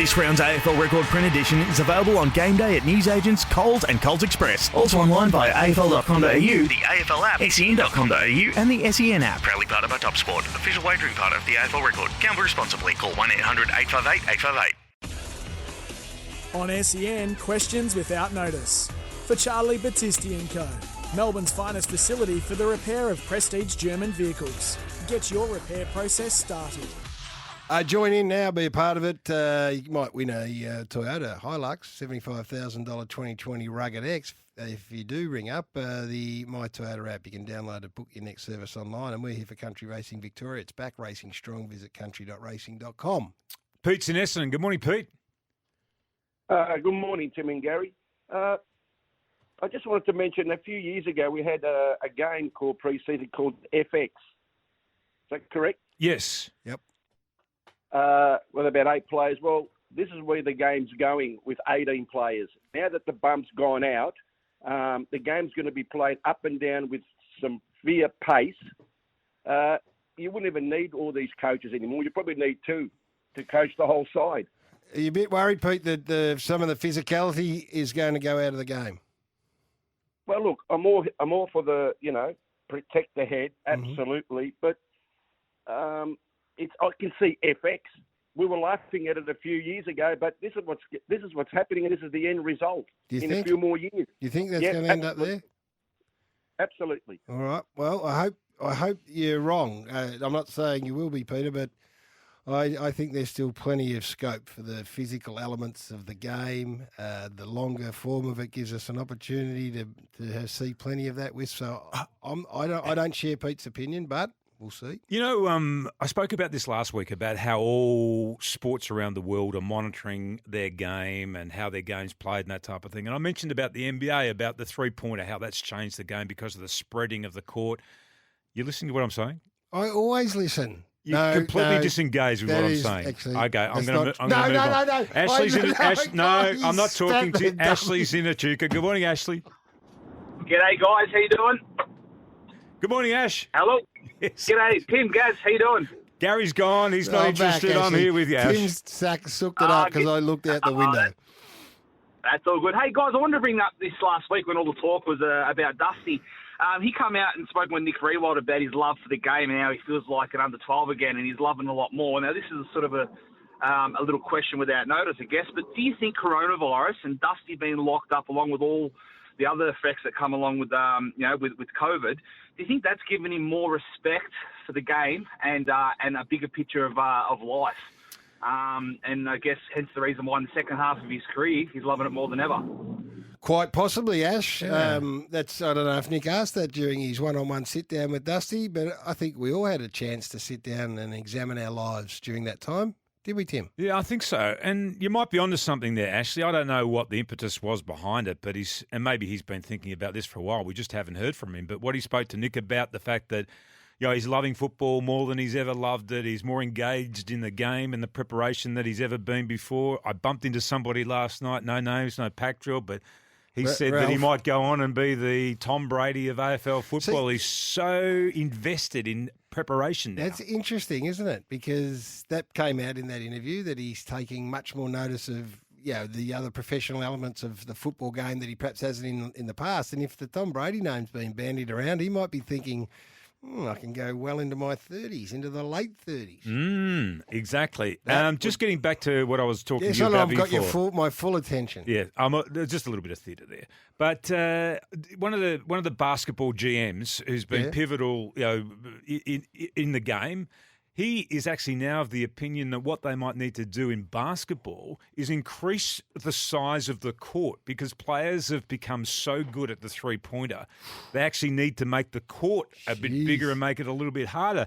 This round's AFL Record print edition is available on game day at newsagents, Coles and Coles Express. Also online via afl.com.au, the AFL app, sen.com.au and the SEN app. Proudly part of our Top Sport, official wagering partner of the AFL Record. Gamble responsibly. Call 1-800-858-858. On SEN, questions without notice. For Charlie Battisti & Co. Melbourne's finest facility for the repair of prestige German vehicles. Get your repair process started. Join in now, be a part of it. You might win a Toyota Hilux, $75,000 2020 Rugged X. If you do ring up the My Toyota app, you can download it, book your next service online. And we're here for Country Racing Victoria. It's back racing strong. Visit country.racing.com. Pete's in Essendon. Good morning, Pete. Good morning, Tim and Gary. I just wanted to mention a few years ago we had a game called pre-season called FX. Is that correct? Yes. Yep. With about 8 players. Well, this is where the game's going with 18 players. Now that the bump's gone out, the game's going to be played up and down with some severe pace. You wouldn't even need all these coaches anymore. You probably need 2 to coach the whole side. Are you a bit worried, Pete, that some of the physicality is going to go out of the game? Well, look, I'm all for the, protect the head, absolutely. But I can see FX. We were laughing at it a few years ago, but this is what's happening, and this is the end result a few more years. You think that's going to end up there? Absolutely. All right. Well, I hope you're wrong. I'm not saying you will be, Peter, but I think there's still plenty of scope for the physical elements of the game. The longer form of it gives us an opportunity to see plenty of that with. So I don't share Pete's opinion, but we'll see. I spoke about this last week about how all sports around the world are monitoring their game and how their game's played and that type of thing. And I mentioned about the NBA, about the three-pointer, how that's changed the game because of the spreading of the court. You listening to what I'm saying? I always listen. You're completely disengaged with what I'm saying. Actually, okay, I'm going to move on. No. Ashley's I'm not talking to Ashley's in Echuca. Good morning, Ashley. G'day, guys. How you doing? Good morning, Ash. Hello. Yes. G'day, Tim, Gaz. How you doing? Gary's gone. He's not interested. Back, I'm here with you, Ash. Tim's sooked it up because I looked out the window. That's all good. Hey, guys, I wanted to bring up this last week when all the talk was about Dusty. He come out and spoke with Nick Rewald about his love for the game and how he feels like an under-12 again and he's loving a lot more. Now, this is sort of a little question without notice, I guess, but do you think coronavirus and Dusty being locked up along with all the other effects that come along with, with COVID, do you think that's given him more respect for the game and a bigger picture of life? And I guess hence the reason why in the second half of his career, he's loving it more than ever. Quite possibly, Ash. Yeah. I don't know if Nick asked that during his one-on-one sit-down with Dusty, but I think we all had a chance to sit down and examine our lives during that time. Did we, Tim? Yeah, I think so. And you might be onto something there, Ashley. I don't know what the impetus was behind it, but maybe he's been thinking about this for a while. We just haven't heard from him. But what he spoke to Nick about, the fact that he's loving football more than he's ever loved it. He's more engaged in the game and the preparation that he's ever been before. I bumped into somebody last night, no names, no pack drill, but he said that he might go on and be the Tom Brady of AFL football. He's so invested in preparation now. That's interesting, isn't it? Because that came out in that interview that he's taking much more notice of the other professional elements of the football game that he perhaps hasn't in the past. And if the Tom Brady name's been bandied around, he might be thinking, I can go well into my 30s, into the late 30s. Exactly. Just getting back to what I was talking to you about before. I've got my full attention. Yeah, just a little bit of theatre there. But one of the basketball GMs who's been pivotal, in the game. He is actually now of the opinion that what they might need to do in basketball is increase the size of the court because players have become so good at the three-pointer. They actually need to make the court a bit bigger and make it a little bit harder.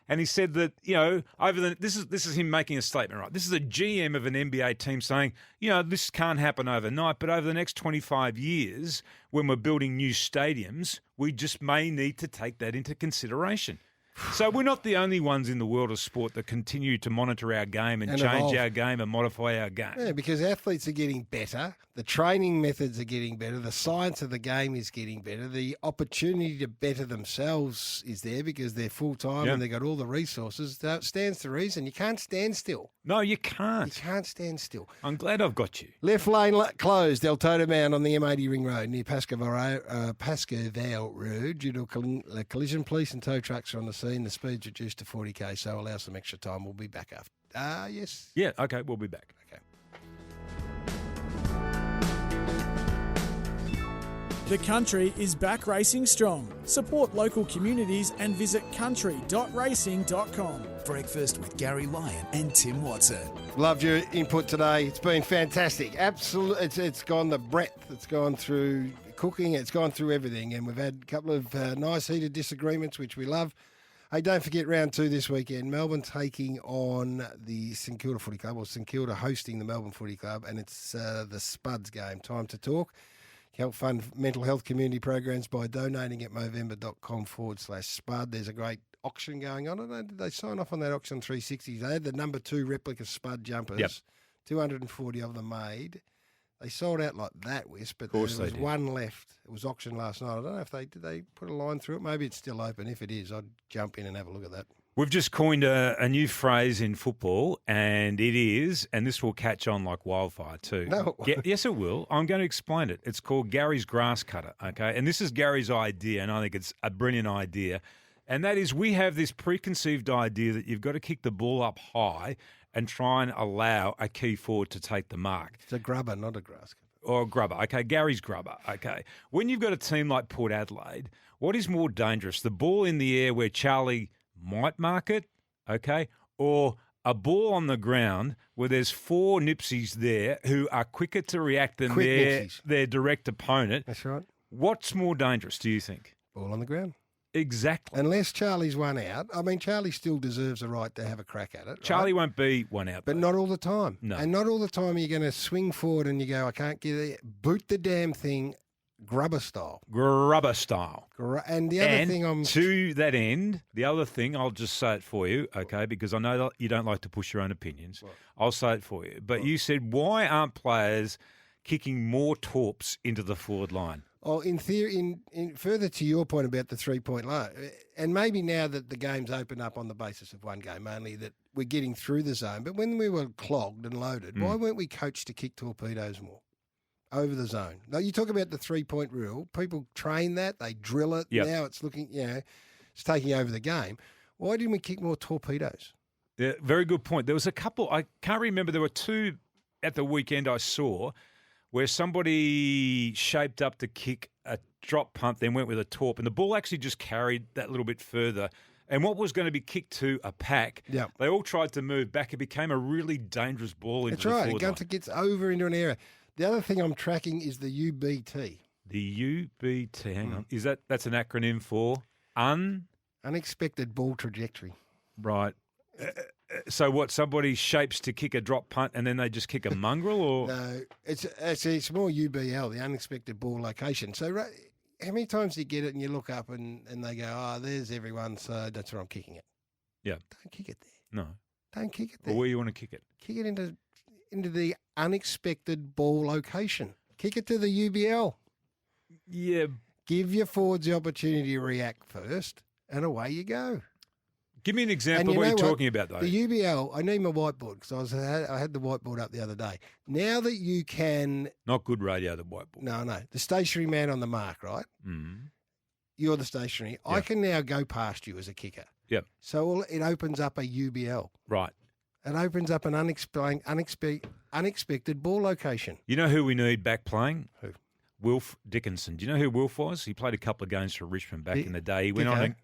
And he said that, this is him making a statement, right? This is a GM of an NBA team saying, this can't happen overnight, but over the next 25 years, when we're building new stadiums, we just may need to take that into consideration. So we're not the only ones in the world of sport that continue to monitor our game and change evolve. our game and modify our game. Yeah, because athletes are getting better. The training methods are getting better. The science of the game is getting better. The opportunity to better themselves is there because they're full-time and they've got all the resources. So it stands to reason. You can't stand still. No, you can't. You can't stand still. I'm glad I've got you. Left lane closed, El Toto Mound on the M80 Ring Road near Pascoe Road due to a collision. Police and tow trucks are on the scene. The speed's reduced to 40k, so allow some extra time. We'll be back after. Yes. Yeah, okay, we'll be back. Okay. The country is back racing strong. Support local communities and visit country.racing.com. Breakfast with Gary Lyon and Tim Watson. Loved your input today. It's been fantastic. Absolutely, it's gone the breadth. It's gone through cooking. It's gone through everything, and we've had a couple of nice heated disagreements, which we love. Hey, don't forget round 2 this weekend. Melbourne taking on the St Kilda Footy Club, or St Kilda hosting the Melbourne Footy Club, and it's the Spuds game. Time to talk. Help fund mental health community programs by donating at movember.com/spud. There's a great auction going on. I don't know, did they sign off on that auction 360s? They had the number 2 replica Spud jumpers. Yep. 240 of them made. They sold out like that, Wes, but Of course there was they did. one left. It was auctioned last night. I don't know if did they put a line through it. Maybe it's still open. If it is, I'd jump in and have a look at that. We've just coined a new phrase in football, and it is, and this will catch on like wildfire too. No. Yes, it will. I'm going to explain it. It's called Gary's grass cutter, okay? And this is Gary's idea, and I think it's a brilliant idea. And that is we have this preconceived idea that you've got to kick the ball up high and try and allow a key forward to take the mark. It's a grubber, not a grass cutter. Or a grubber, okay, Gary's grubber, okay. When you've got a team like Port Adelaide, what is more dangerous, the ball in the air where Charlie might mark it, okay, or a ball on the ground where there's 4 Nipsies there who are quicker to react than their direct opponent? That's right. What's more dangerous, do you think? Ball on the ground. Exactly. Unless Charlie's one out. I mean, Charlie still deserves a right to have a crack at it. Right? Charlie won't be one out. But not all the time. No. And not all the time you're going to swing forward and you go, I can't get it. Boot the damn thing, grubber style. Grubber style. And the other thing to that end, the other thing, I'll just say it for you, okay, because I know that you don't like to push your own opinions. Right. I'll say it for you. But you said, why aren't players kicking more torps into the forward line? Oh, in theory, in further to your point about the 3-point line, and maybe now that the game's open up on the basis of one game only, that we're getting through the zone. But when we were clogged and loaded, why weren't we coached to kick torpedoes more over the zone? Now, you talk about the 3-point rule. People train that. They drill it. Yep. Now it's looking, it's taking over the game. Why didn't we kick more torpedoes? Yeah, very good point. There was a couple, I can't remember, there were 2 at the weekend I saw where somebody shaped up to kick a drop punt, then went with a torp, and the ball actually just carried that little bit further. And what was going to be kicked to a pack, they all tried to move back. It became a really dangerous ball into the forward line. That's right. It gets over into an area. The other thing I'm tracking is the UBT. The UBT, hang on. That's an acronym for Unexpected ball trajectory. Right. So what, somebody shapes to kick a drop punt and then they just kick a mongrel? Or No, it's more UBL, the unexpected ball location. So how many times do you get it and you look up and they go, there's everyone, so that's where I'm kicking it. Yeah. Don't kick it there. No. Don't kick it there. Well, where you want to kick it? Kick it into the unexpected ball location. Kick it to the UBL. Yeah. Give your forwards the opportunity to react first and away you go. Give me an example of what you're talking about, though. The UBL, I need my whiteboard because I had the whiteboard up the other day. Now that you can... Not good radio, the whiteboard. No. The stationary man on the mark, right? Mm. You're the stationary. Yeah. I can now go past you as a kicker. Yep. So it opens up a UBL. Right. It opens up an unexpected ball location. You know who we need back playing? Who? Wilf Dickinson. Do you know who Wilf was? He played a couple of games for Richmond back in the day. He went on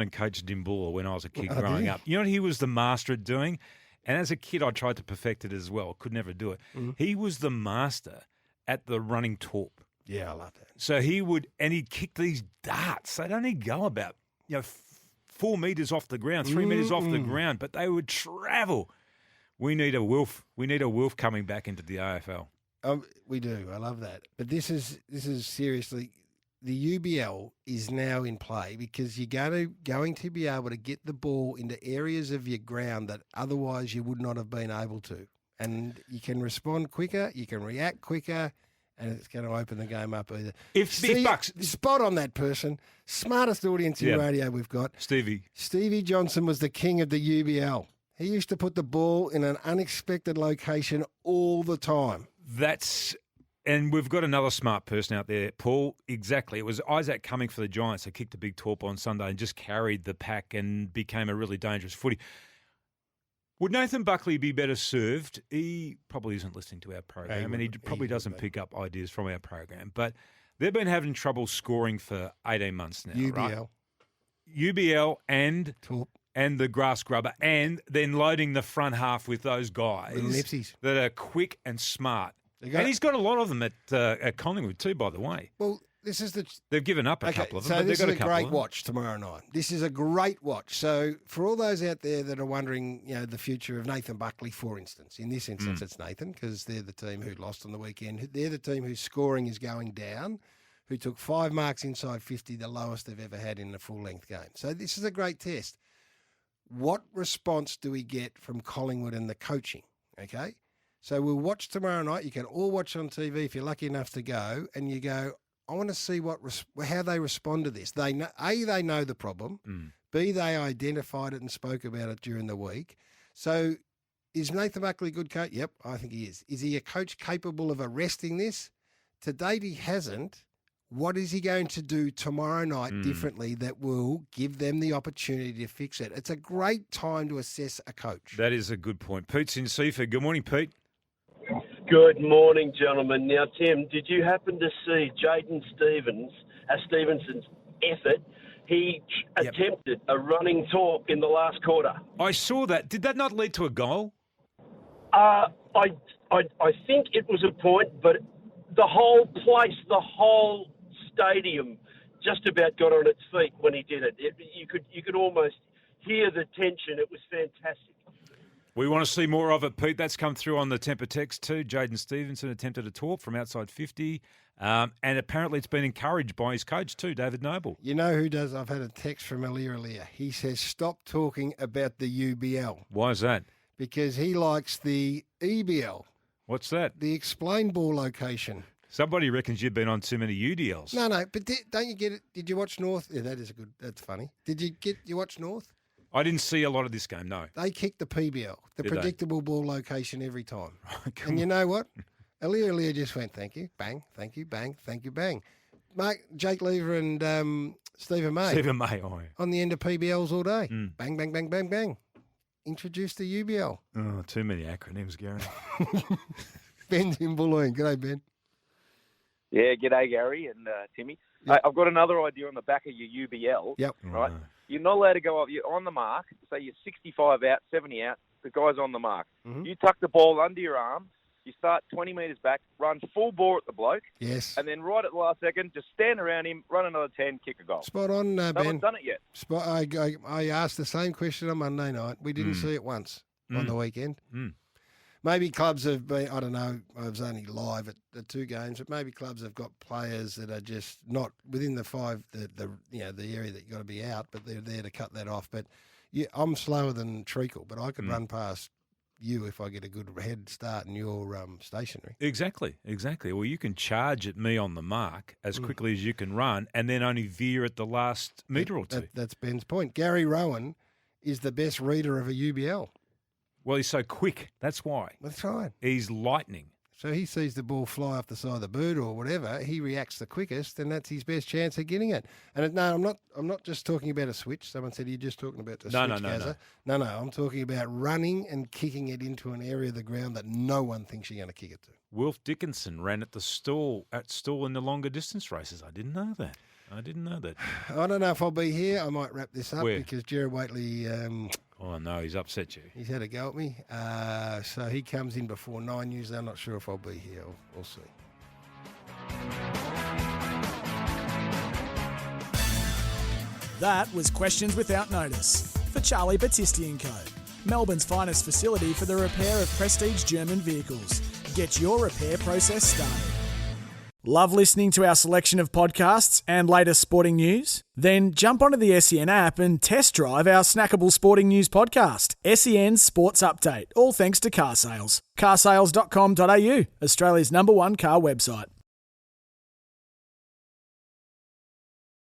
and coached Dimbula when I was a kid growing up. You know what he was the master at doing? And as a kid, I tried to perfect it as well. Could never do it. Mm. He was the master at the running torp. Yeah, I love that. So he'd kick these darts. They'd only go about 4 metres off the ground, 3 metres off the ground, but they would travel. We need a Wilf. We need a Wilf coming back into the AFL. We do. I love that. But this is seriously, the UBL is now in play because you're going to be able to get the ball into areas of your ground that otherwise you would not have been able to. And you can respond quicker, you can react quicker, and it's going to open the game up either. If Bucks... Spot on that person. Smartest audience in radio we've got. Stevie Johnson was the king of the UBL. He used to put the ball in an unexpected location all the time. And we've got another smart person out there, Paul. Exactly. It was Isaac Cumming for the Giants that kicked a big torp on Sunday and just carried the pack and became a really dangerous footy. Would Nathan Buckley be better served? He probably isn't listening to our program, and he probably doesn't pick up ideas from our program. But they've been having trouble scoring for 18 months now, UBL. right? UBL and torp. And the grass grubber, and then loading the front half with those guys that are quick and smart. And he's got a lot of them at Collingwood too, by the way. Well, they've given up a couple of them. So but this they've got is a great watch tomorrow night. This is a great watch. So for all those out there that are wondering, the future of Nathan Buckley, for instance, in this instance it's Nathan because they're the team who lost on the weekend. They're the team whose scoring is going down, who took 5 marks inside 50, the lowest they've ever had in a full-length game. So this is a great test. What response do we get from Collingwood and the coaching? Okay, so we'll watch tomorrow night. You can all watch on TV if you're lucky enough to go, and you go, I want to see how they respond to this. They know, they know the problem. B, they identified it and spoke about it during the week. So is Nathan Buckley a good coach? Yep, I think he is. Is he a coach capable of arresting this? To date, he hasn't. What is he going to do tomorrow night differently that will give them the opportunity to fix it? It's a great time to assess a coach. That is a good point. Pete's in Seaford. Good morning, Pete. Good morning, gentlemen. Now, Tim, did you happen to see Jaden Stevenson's effort? He attempted a running talk in the last quarter. I saw that. Did that not lead to a goal? I think it was a point, but the whole place, the whole stadium just about got on its feet when he did it. You could almost hear the tension. It was fantastic. We want to see more of it, Pete. That's come through on the temper text too. Jaden Stevenson attempted a torp from outside 50, and apparently it's been encouraged by his coach too, David Noble. You know who does? I've had a text from Alir. He says, stop talking about the UBL. Why is that? Because he likes the EBL. What's that? The explain ball location. Somebody reckons you've been on too many UDLs. No, but don't you get it? Did you watch North? Yeah, that's funny. Did you watch North? I didn't see a lot of this game, no. They kicked the PBL, the predictable ball location every time. And you know what? Alir just went, thank you, bang, thank you, bang, thank you, bang. Jake Lever and Stephen May. On the end of PBLs all day. Bang, bang, bang, bang, bang. Introduce the UBL. Oh, too many acronyms, Gary. Ben's in Bulleen. G'day, Ben. Yeah, g'day, Gary and Timmy. Yep. I've got another idea on the back of your UBL. Yep. Right? Oh, no. You're not allowed to go up. You're on the mark. Say you're 65 out, 70 out. The guy's on the mark. Mm-hmm. You tuck the ball under your arm. You start 20 metres back, run full bore at the bloke. Yes. And then right at the last second, just stand around him, run another 10, kick a goal. Spot on, Ben. No one's done it yet. I asked the same question on Monday night. We didn't see it once on the weekend. Maybe clubs have been, I don't know, I was only live at the 2 games, but maybe clubs have got players that are just not within the 5, the area that you've got to be out, but they're there to cut that off. But yeah, I'm slower than Treacle, but I could run past you if I get a good head start and you're stationary. Exactly. Well, you can charge at me on the mark as quickly as you can run and then only veer at the last metre or two. That's Ben's point. Gary Rowan is the best reader of a UBL. Well, he's so quick. That's why. That's right. He's lightning. So he sees the ball fly off the side of the boot or whatever. He reacts the quickest, and that's his best chance of getting it. And no, I'm not just talking about a switch. Someone said you're just talking about the switch, Gazza. No. I'm talking about running and kicking it into an area of the ground that no one thinks you're going to kick it to. Wilf Dickinson ran at the stall in the longer distance races. I didn't know that. I don't know if I'll be here. I might wrap this up because Jared Waitley. Oh, no, he's upset you. He's had a go at me. So he comes in before 9 usually. I'm not sure if I'll be here. We'll see. That was Questions Without Notice for Charlie Battisti & Co. Melbourne's finest facility for the repair of prestige German vehicles. Get your repair process started. Love listening to our selection of podcasts and latest sporting news? Then jump onto the SEN app and test drive our snackable sporting news podcast, SEN Sports Update, all thanks to Car Sales. Carsales.com.au, Australia's #1 car website.